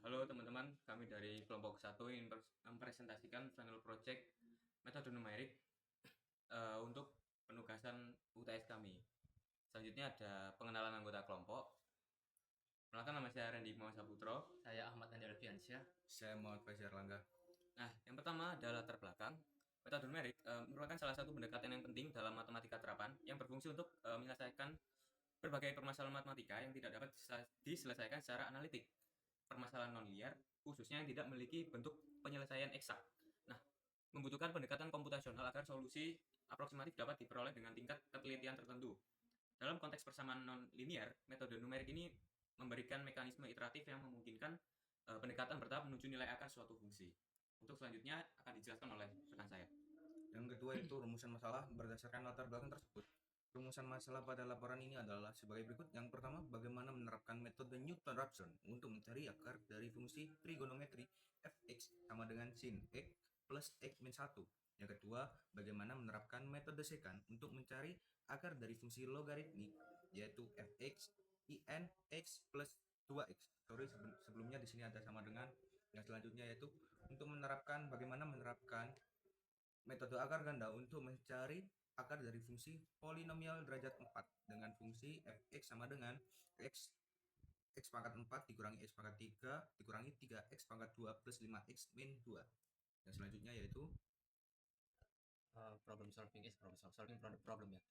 Halo teman-teman, kami dari kelompok satu ingin mempresentasikan final project metode numerik untuk penugasan UTS kami. Selanjutnya ada pengenalan anggota kelompok. Perkenalkan, nama saya Randy Muhammad Saputro. Saya Ahmad Andi Alfiansyah. Saya Muhammad Fajar Langga. Nah, yang pertama adalah latar belakang. Metode numerik merupakan salah satu pendekatan yang penting dalam matematika terapan yang berfungsi untuk menyelesaikan berbagai permasalahan matematika yang tidak dapat diselesaikan secara analitik. Permasalahan nonlinear, khususnya yang tidak memiliki bentuk penyelesaian eksak. Nah, membutuhkan pendekatan komputasional agar solusi aproksimatif dapat diperoleh dengan tingkat ketelitian tertentu. Dalam konteks persamaan non-linear, metode numerik ini memberikan mekanisme iteratif yang memungkinkan pendekatan bertahap menuju nilai akar suatu fungsi. Untuk selanjutnya akan dijelaskan oleh rekan saya. Yang kedua itu rumusan masalah berdasarkan latar belakang tersebut. Rumusan masalah pada laporan ini adalah sebagai berikut. Yang pertama, bagaimana menerapkan metode Newton-Raphson untuk mencari akar dari fungsi trigonometri fx sama dengan sin x plus x min 1. Yang kedua, bagaimana menerapkan metode secant untuk mencari akar dari fungsi logaritmik yaitu fx in x plus 2x. Sorry, sebelumnya di sini ada sama dengan. Yang selanjutnya yaitu untuk bagaimana menerapkan metode akar ganda untuk mencari akar dari fungsi polinomial derajat 4 dengan fungsi fx sama dengan x pangkat 4 dikurangi x pangkat 3 dikurangi 3x pangkat 2 plus 5x min 2. Yang selanjutnya yaitu Problem solving is solving problem ya.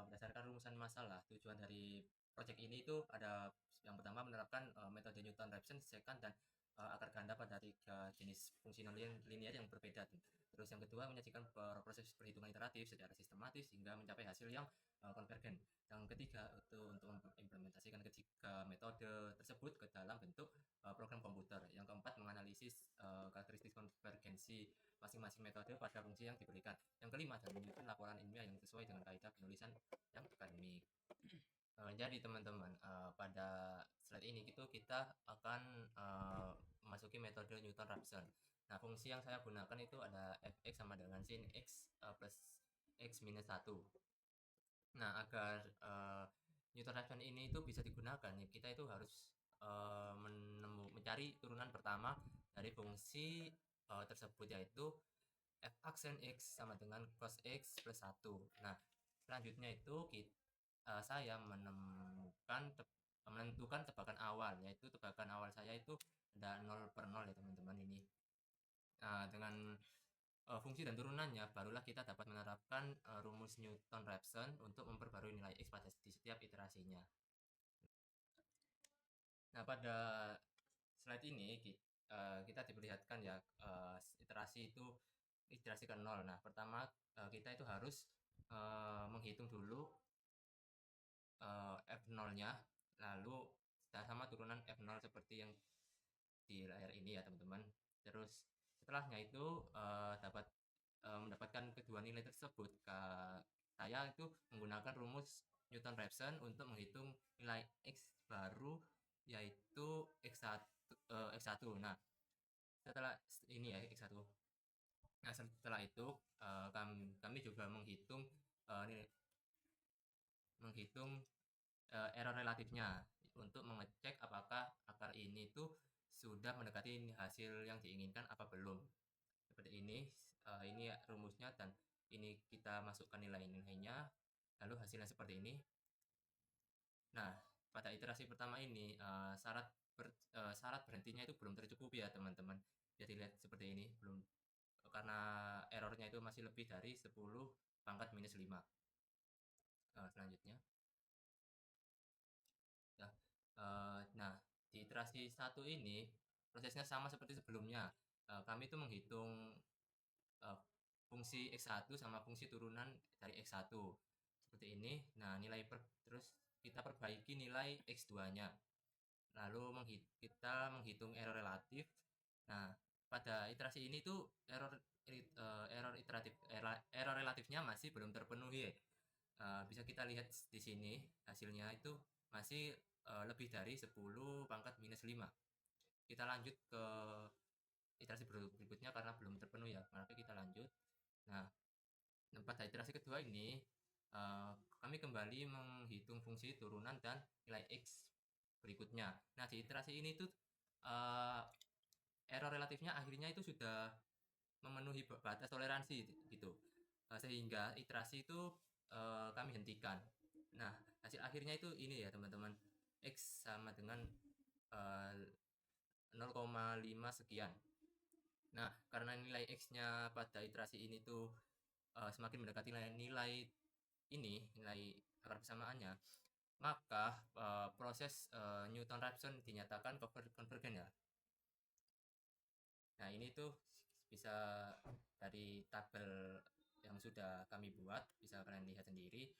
Berdasarkan rumusan masalah, tujuan dari project ini itu ada yang pertama menerapkan metode Newton-Raphson, secant, dan akar ganda pada tiga jenis fungsi non-linear yang berbeda. Terus yang kedua menyajikan proses perhitungan iteratif secara sistematis hingga mencapai hasil yang konvergen. Yang ketiga itu untuk mengimplementasikan ketiga metode tersebut ke dalam bentuk program komputer. Yang keempat menganalisis karakteristik konvergensi masing-masing metode pada fungsi yang diberikan. Yang kelima adalah menyusun laporan ilmiah yang sesuai dengan kaidah penulisan yang akademik. Jadi teman-teman, pada slide ini kita akan memasuki metode Newton-Raphson. Nah, fungsi yang saya gunakan itu ada fx sama dengan sin x plus x minus 1. Nah, agar Newton-Raphson ini itu bisa digunakan, kita itu harus mencari turunan pertama dari fungsi tersebut, yaitu f aksen x sama dengan cos x plus 1. Nah, selanjutnya itu saya menentukan tebakan awal, yaitu tebakan awal saya itu ada 0 per 0 ya teman-teman ini. Nah, dengan fungsi dan turunannya barulah kita dapat menerapkan rumus Newton-Raphson untuk memperbarui nilai x di setiap iterasinya. Nah, pada slide ini kita diperlihatkan ya iterasi ke 0. Nah, pertama kita itu harus menghitung dulu F0-nya, lalu sama turunan F0 seperti yang di layar ini ya teman-teman. Terus setelahnya itu mendapatkan kedua nilai tersebut, saya itu menggunakan rumus Newton-Raphson untuk menghitung nilai x baru, yaitu x1. Nah, setelah ini ya x1. Nah, setelah itu kami juga menghitung error relatifnya untuk mengecek apakah akar ini tuh sudah mendekati hasil yang diinginkan apa belum. Seperti ini rumusnya, dan ini kita masukkan nilai-nilainya, lalu hasilnya seperti ini. Nah, pada iterasi pertama ini syarat berhentinya itu belum tercukupi ya teman-teman. Jadi lihat seperti ini, belum, karena errornya itu masih lebih dari 10 pangkat minus 5. Selanjutnya ya. Nah, di iterasi satu ini prosesnya sama seperti sebelumnya. Kami itu menghitung fungsi x1 sama fungsi turunan dari x1 seperti ini. Nah, terus kita perbaiki nilai x2-nya. Lalu kita menghitung error relatif. Nah, pada iterasi ini tuh error relatifnya masih belum terpenuhi. Bisa kita lihat di sini hasilnya itu masih lebih dari 10 pangkat minus 5. Kita lanjut ke iterasi berikutnya karena belum terpenuhi ya, maka kita lanjut. Nah, pada iterasi kedua ini kami kembali menghitung fungsi turunan dan nilai x berikutnya. Nah, di iterasi ini tuh eh, error relatifnya akhirnya itu sudah memenuhi batas toleransi gitu. Sehingga iterasi itu kami hentikan. Nah, hasil akhirnya itu ini ya teman-teman, X sama dengan 0,5 sekian. Nah, karena nilai X-nya pada iterasi ini tuh semakin mendekati nilai nilai akar persamaannya, maka proses Newton-Raphson dinyatakan konvergen ya. Nah, ini tuh bisa dari tabel yang sudah kami buat, bisa kalian lihat sendiri,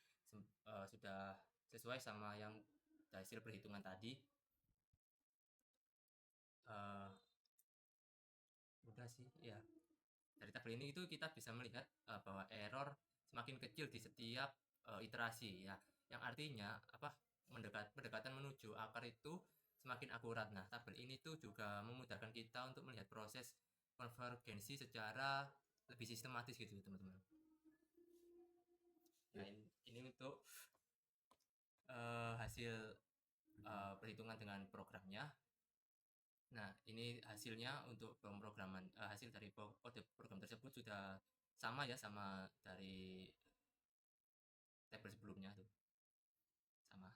sudah sesuai sama yang hasil perhitungan tadi. Udah sih, ya. Dari tabel ini itu kita bisa melihat bahwa error semakin kecil di setiap iterasi ya. Yang artinya pendekatan menuju akar itu semakin akurat. Nah, tabel ini tuh juga memudahkan kita untuk melihat proses konvergensi secara lebih sistematis gitu, teman-teman. Nah, ini untuk hasil perhitungan dengan programnya. Nah, ini hasilnya untuk pemrograman, hasil dari kode program tersebut sudah sama ya sama dari tabel sebelumnya tuh. Sama.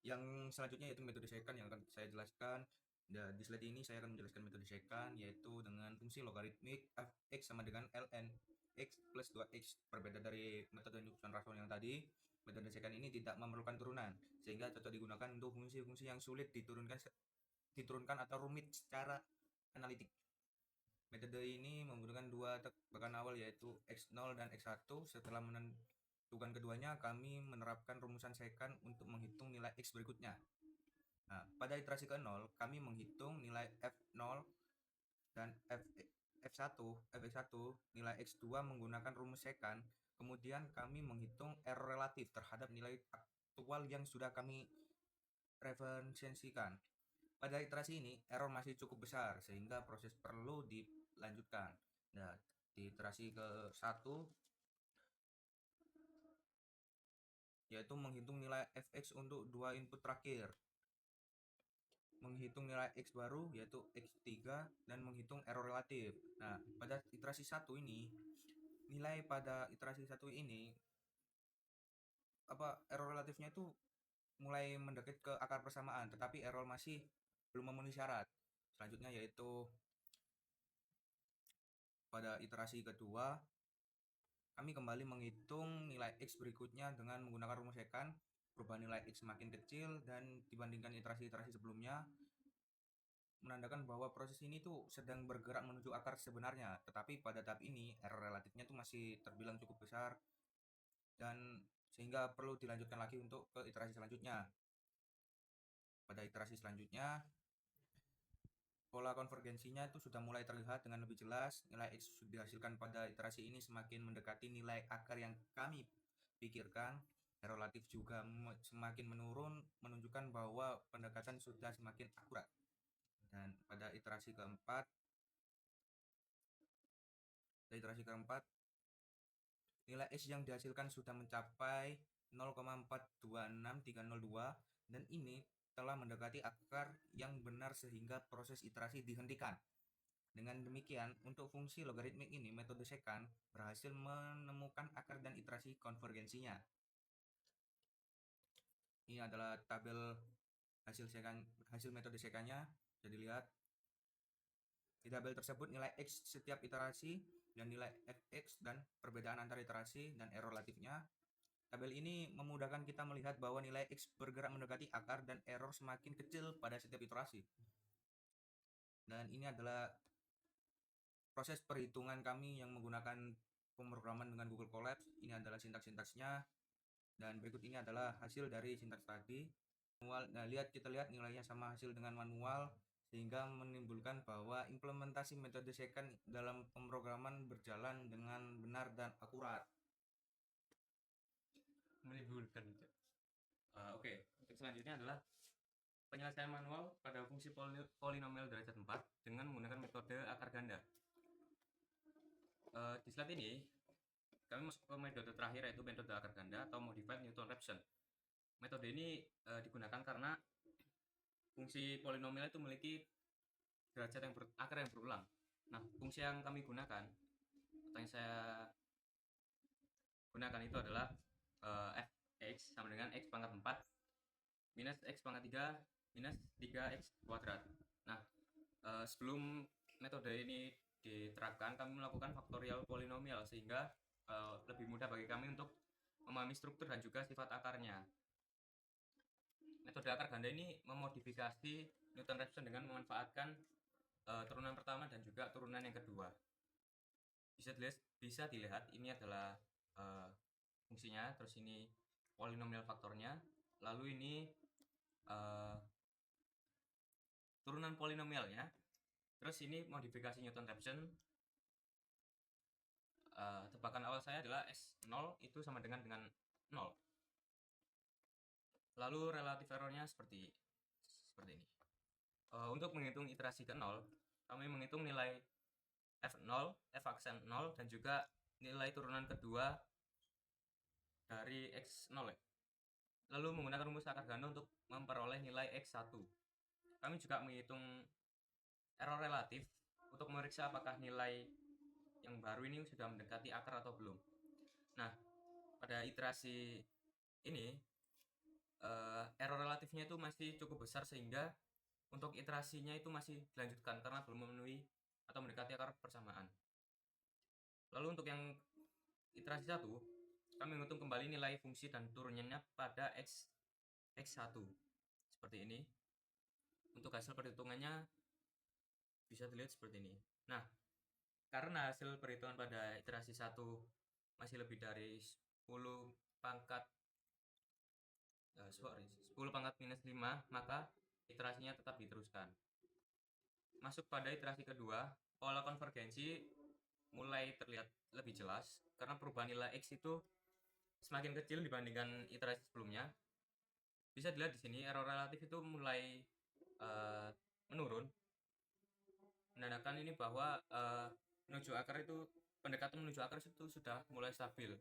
Yang selanjutnya yaitu metode secant yang akan saya jelaskan. Di slide ini saya akan menjelaskan metode secant, yaitu dengan fungsi logaritmik f(x) sama dengan ln x plus 2x. Berbeda dari metode Newton-Raphson yang tadi, metode secant ini tidak memerlukan turunan, sehingga cocok digunakan untuk fungsi-fungsi yang sulit diturunkan atau rumit secara analitik. Metode ini menggunakan dua tebakan awal, yaitu x0 dan x1. Setelah menentukan keduanya, kami menerapkan rumusan secant untuk menghitung nilai x berikutnya. Nah, pada iterasi ke-0, kami menghitung nilai f0 dan f1 nilai x2 menggunakan rumus secant. Kemudian kami menghitung error relatif terhadap nilai aktual yang sudah kami referensikan. Pada iterasi ini, error masih cukup besar sehingga proses perlu dilanjutkan. Nah, di iterasi ke-1 yaitu menghitung nilai fx untuk dua input terakhir, menghitung nilai x baru yaitu x3, dan menghitung error relatif. Nah, pada iterasi 1 ini, nilai pada iterasi 1 ini error relatifnya itu mulai mendekat ke akar persamaan, tetapi error masih belum memenuhi syarat. Selanjutnya yaitu pada iterasi kedua, kami kembali menghitung nilai x berikutnya dengan menggunakan rumus secant. Perubahan nilai x semakin kecil dan dibandingkan iterasi-iterasi sebelumnya, menandakan bahwa proses ini tuh sedang bergerak menuju akar sebenarnya. Tetapi pada tahap ini error relatifnya tuh masih terbilang cukup besar, dan sehingga perlu dilanjutkan lagi untuk ke iterasi selanjutnya. Pada iterasi selanjutnya, pola konvergensinya itu sudah mulai terlihat dengan lebih jelas. Nilai x dihasilkan pada iterasi ini semakin mendekati nilai akar yang kami pikirkan. Error relatif juga semakin menurun, menunjukkan bahwa pendekatan sudah semakin akurat. Dan pada iterasi keempat, nilai x yang dihasilkan sudah mencapai 0,426302, dan ini telah mendekati akar yang benar sehingga proses iterasi dihentikan. Dengan demikian, untuk fungsi logaritmik ini, metode secant berhasil menemukan akar dan iterasi konvergensinya. Ini adalah tabel hasil metode secantnya. Bisa dilihat di tabel tersebut nilai x setiap iterasi dan nilai fx dan perbedaan antara iterasi dan error relatifnya. Tabel ini memudahkan kita melihat bahwa nilai x bergerak mendekati akar dan error semakin kecil pada setiap iterasi. Dan ini adalah proses perhitungan kami yang menggunakan pemrograman dengan Google Colab. Ini adalah sintaks-sintaksnya, dan berikut ini adalah hasil dari sintaks tadi. Nah, kita lihat nilainya sama hasil dengan manual, sehingga menimbulkan bahwa implementasi metode secant dalam pemrograman berjalan dengan benar dan akurat. Menimbulkan. Oke. Untuk selanjutnya adalah penyelesaian manual pada fungsi polinomial derajat 4 dengan menggunakan metode akar ganda. Di slide ini kami masuk ke metode terakhir, yaitu metode akar ganda atau modified Newton-Raphson. Metode ini digunakan karena fungsi polinomial itu memiliki derajat akar yang berulang. Nah, fungsi yang kami gunakan atau yang saya gunakan itu adalah fx sama dengan x pangkat 4 minus x pangkat 3 minus 3x kuadrat. Nah, sebelum metode ini diterapkan, kami melakukan faktorial polinomial sehingga lebih mudah bagi kami untuk memahami struktur dan juga sifat akarnya. Metode akar ganda ini memodifikasi Newton-Raphson dengan memanfaatkan turunan pertama dan juga turunan yang kedua. Bisa dilihat ini adalah fungsinya, terus ini polinomial faktornya, lalu ini turunan polinomialnya, terus ini modifikasi Newton-Raphson. Tebakan awal saya adalah S0 itu sama dengan 0. Lalu relatif errornya seperti ini. Untuk menghitung iterasi ke 0, kami menghitung nilai F0, F aksen 0, dan juga nilai turunan kedua dari X0. Lalu menggunakan rumus akar ganda untuk memperoleh nilai X1. Kami juga menghitung error relatif untuk memeriksa apakah nilai yang baru ini sudah mendekati akar atau belum. Nah, pada iterasi ini error relatifnya itu masih cukup besar sehingga untuk iterasinya itu masih dilanjutkan karena belum memenuhi atau mendekati akar persamaan. Lalu untuk yang iterasi 1, kami menghitung kembali nilai fungsi dan turunannya pada x1 seperti ini. Untuk hasil perhitungannya bisa dilihat seperti ini. Nah, karena hasil perhitungan pada iterasi 1 masih lebih dari 10 pangkat minus 5, maka iterasinya tetap diteruskan. Masuk pada iterasi kedua, pola konvergensi mulai terlihat lebih jelas karena perubahan nilai X itu semakin kecil dibandingkan iterasi sebelumnya. Bisa dilihat di sini error relatif itu mulai menurun, menandakan ini bahwa pendekatan menuju akar itu sudah mulai stabil.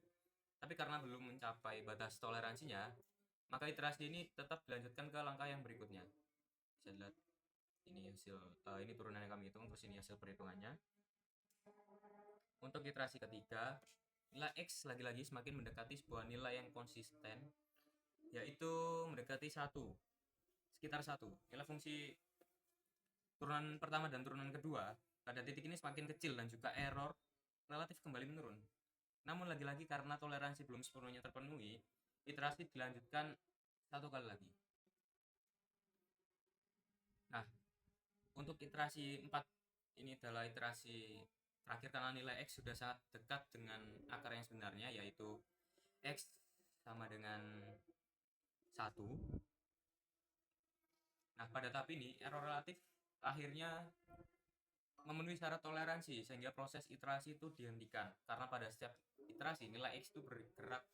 Tapi karena belum mencapai batas toleransinya, maka iterasi ini tetap dilanjutkan ke langkah yang berikutnya. Bisa dilihat ini ini turunan yang kami hitung, terus ini hasil perhitungannya. Untuk iterasi ketiga, nilai X lagi-lagi semakin mendekati sebuah nilai yang konsisten, yaitu mendekati 1, sekitar 1. Nilai fungsi turunan pertama dan turunan kedua pada titik ini semakin kecil dan juga error relatif kembali menurun. Namun lagi-lagi karena toleransi belum sepenuhnya terpenuhi, iterasi dilanjutkan 1 kali lagi. Nah, untuk iterasi 4 ini adalah iterasi terakhir karena nilai X sudah sangat dekat dengan akar yang sebenarnya, yaitu X sama dengan 1. Nah, pada tahap ini error relatif akhirnya memenuhi syarat toleransi sehingga proses iterasi itu dihentikan karena pada setiap iterasi nilai X itu bergerak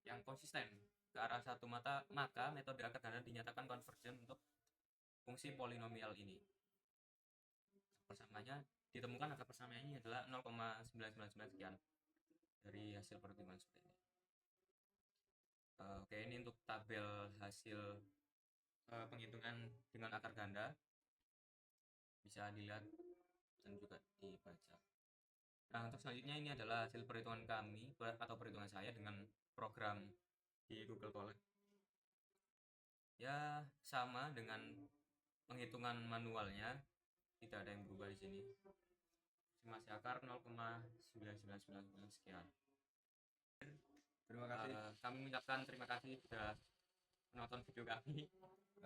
yang konsisten ke arah satu maka metode akar ganda dinyatakan konvergen untuk fungsi polinomial ini. Persamaannya ditemukan, angka persamaannya adalah 0,999 sekian dari hasil perhitungan seperti ini. Oke, ini untuk tabel hasil penghitungan dengan akar ganda, bisa dilihat dan juga dibaca. Nah, untuk selanjutnya ini adalah hasil perhitungan kami atau perhitungan saya dengan program di Google Colab. Ya, sama dengan penghitungan manualnya, tidak ada yang berubah di sini. Masih akar 0,9999 sekian. Terima kasih. Kami mengucapkan terima kasih sudah menonton video kami.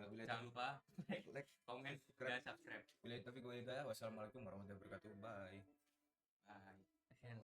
Jangan lupa like, komen, dan subscribe. Wassalamualaikum warahmatullahi wabarakatuh. Bye. Bye.